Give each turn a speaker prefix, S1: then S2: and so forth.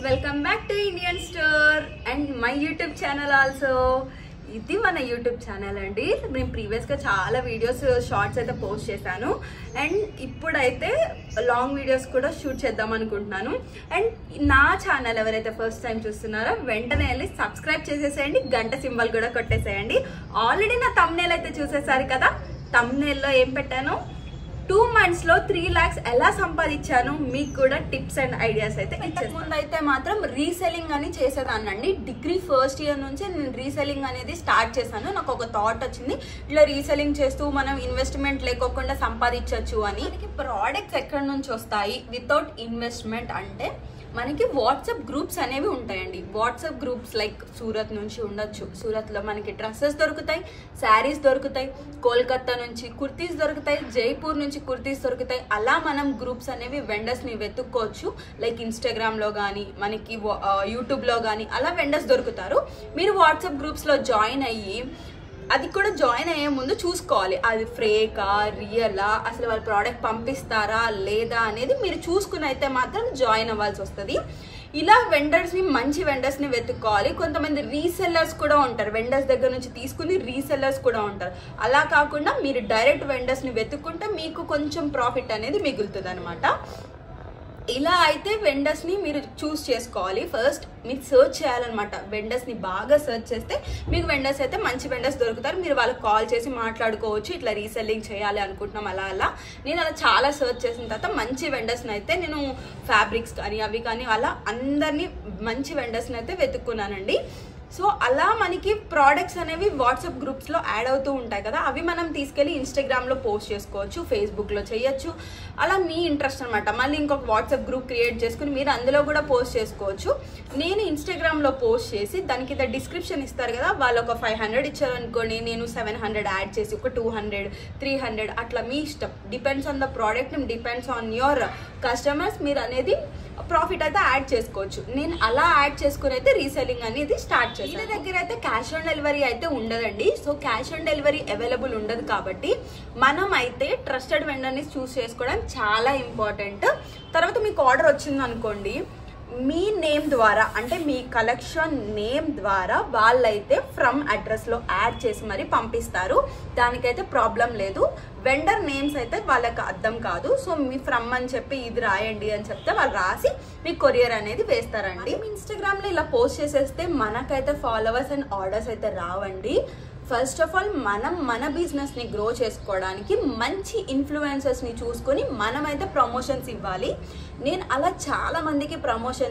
S1: Welcome back to Indian store and my YouTube channel also. ఇది మన YouTube channel అండి. నేను ప్రీవియస్గా చాలా వీడియోస్ షార్ట్స్ అయితే పోస్ట్ చేశాను అండ్ ఇప్పుడైతే లాంగ్ వీడియోస్ కూడా షూట్ చేద్దాం అనుకుంటున్నాను. అండ్ నా ఛానల్ ఎవరైతే ఫస్ట్ టైం చూస్తున్నారో వెంటనే వెళ్ళి సబ్స్క్రైబ్ చేసేసేయండి, గంట సింబల్ కూడా కొట్టేసేయండి. ఆల్రెడీ నా థంబ్నెయిల్ అయితే చూసేసారు కదా. థంబ్నెయిల్లో ఏం పెట్టాను, 2 months లో 3 lakhs ఎలా సంపాదించాను మీకు కూడా టిప్స్ అండ్ ఐడియాస్ అయితే ఇచ్చేస్తాను. ముందు అయితే మాత్రం రీసెల్లింగ్ అని చేసేదానండి. డిగ్రీ ఫస్ట్ ఇయర్ నుంచి నేను రీసెల్లింగ్ అనేది స్టార్ట్ చేశాను. నాకు ఒక థాట్ వచ్చింది, ఇలా రీసెల్లింగ్ చేస్తూ మనం ఇన్వెస్ట్మెంట్ లేకోకుండా సంపాదించవచ్చు అని. మనకి ప్రోడక్ట్స్ ఎక్కడి నుంచి వస్తాయి వితౌట్ ఇన్వెస్ట్మెంట్ అంటే మనకి వాట్సాప్ గ్రూప్స్ అనేవి ఉంటాయండి. వాట్సాప్ గ్రూప్స్ లైక్ సూరత్ నుంచి ఉండొచ్చు. సూరత్లో మనకి డ్రెస్సెస్ దొరుకుతాయి, శారీస్ దొరుకుతాయి, కోల్కతా నుంచి కుర్తీస్ దొరుకుతాయి, జైపూర్ నుంచి కుర్తీస్ దొరుకుతాయి. అలా మనం గ్రూప్స్ అనేవి వెండర్స్ని వెతుక్కోవచ్చు. లైక్ ఇన్స్టాగ్రామ్లో కానీ మనకి యూట్యూబ్లో కానీ అలా వెండర్స్ దొరుకుతారు. మీరు వాట్సాప్ గ్రూప్స్లో జాయిన్ అయ్యి అది కూడా జాయిన్ అయ్యే ముందు చూసుకోవాలి, అది ఫేకా రియలా, అసలు వాళ్ళు ప్రోడక్ట్ పంపిస్తారా లేదా అనేది మీరు చూసుకుని అయితే మాత్రం జాయిన్ అవ్వాల్సి వస్తుంది. ఇలా వెండర్స్ని మంచి వెండర్స్ని వెతుక్కోవాలి. కొంతమంది రీసెల్లర్స్ కూడా ఉంటారు, వెండర్స్ దగ్గర నుంచి తీసుకుని రీసెల్లర్స్ కూడా ఉంటారు. అలా కాకుండా మీరు డైరెక్ట్ వెండర్స్ని వెతుక్కుంటే మీకు కొంచెం ప్రాఫిట్ అనేది మిగులుతుంది అనమాట. ఇలా అయితే వెండర్స్ని మీరు చూస్ చేసుకోవాలి. ఫస్ట్ మీరు సర్చ్ చేయాలన్నమాట. వెండర్స్ని బాగా సర్చ్ చేస్తే మీకు వెండర్స్ అయితే మంచి వెండర్స్ దొరుకుతారు. మీరు వాళ్ళకి కాల్ చేసి మాట్లాడుకోవచ్చు, ఇట్లా రీసెల్లింగ్ చేయాలి అనుకుంటున్నాం అలా. నేను అలా చాలా సర్చ్ చేసిన తర్వాత మంచి వెండర్స్ని అయితే నేను ఫ్యాబ్రిక్స్ కానీ అవి కానీ అలా అందరినీ మంచి వెండర్స్ని అయితే వెతుక్కున్నానండి. సో అలా మనకి ప్రోడక్ట్స్ అనేవి వాట్సాప్ గ్రూప్స్లో యాడ్ అవుతూ ఉంటాయి కదా, అవి మనం తీసుకెళ్ళి ఇన్స్టాగ్రామ్లో పోస్ట్ చేసుకోవచ్చు, ఫేస్బుక్లో చేయొచ్చు. అలా మీ ఇంట్రెస్ట్ అనమాట. మళ్ళీ ఇంకొక వాట్సాప్ గ్రూప్ క్రియేట్ చేసుకుని మీరు అందులో కూడా పోస్ట్ చేసుకోవచ్చు. నేను ఇన్స్టాగ్రామ్లో పోస్ట్ చేసి దానికి డిస్క్రిప్షన్ ఇస్తారు కదా, వాళ్ళు ఒక 500 ఇచ్చారనుకోండి, నేను 700 యాడ్ చేసి ఒక 200 300 అట్లా మీ ఇష్టం. Depends on the product, depends on your customers. మీరు అనేది ప్రాఫిట్ అయితే యాడ్ చేసుకోవచ్చు. నేను అలా యాడ్ చేసుకుని అయితే రీసెల్లింగ్ అనేది స్టార్ట్ చేశాను. వీళ్ళ దగ్గర అయితే క్యాష్ ఆన్ డెలివరీ అయితే ఉండదండి. So cash on delivery available ఉండదు కాబట్టి మనం అయితే ట్రస్టెడ్ వెండర్ని చూస్ చేసుకోవడం చాలా ఇంపార్టెంట్. తర్వాత మీకు ఆర్డర్ వచ్చింది అనుకోండి, మీ నేమ్ ద్వారా అంటే మీ కలెక్షన్ నేమ్ ద్వారా వాళ్ళైతే ఫ్రమ్ అడ్రస్లో యాడ్ చేసి మరి పంపిస్తారు. దానికైతే ప్రాబ్లం లేదు. వెండర్ నేమ్స్ అయితే వాళ్ళకి అర్థం కాదు. సో మీ ఫ్రమ్ అని చెప్పి ఇది రాయండి అని చెప్తే వాళ్ళు రాసి మీ కొరియర్ అనేది వేస్తారండి. ఇన్స్టాగ్రామ్లో ఇలా పోస్ట్ చేసేస్తే మనకైతే ఫాలోవర్స్ అండ్ ఆర్డర్స్ అయితే రావండి. ఫస్ట్ ఆఫ్ ఆల్ మనం మన బిజినెస్ని గ్రో చేసుకోవడానికి మంచి ఇన్ఫ్లుయెన్సర్స్ని చూసుకొని మనమైతే ప్రమోషన్స్ ఇవ్వాలి. నేను అలా చాలా మందికి ప్రమోషన్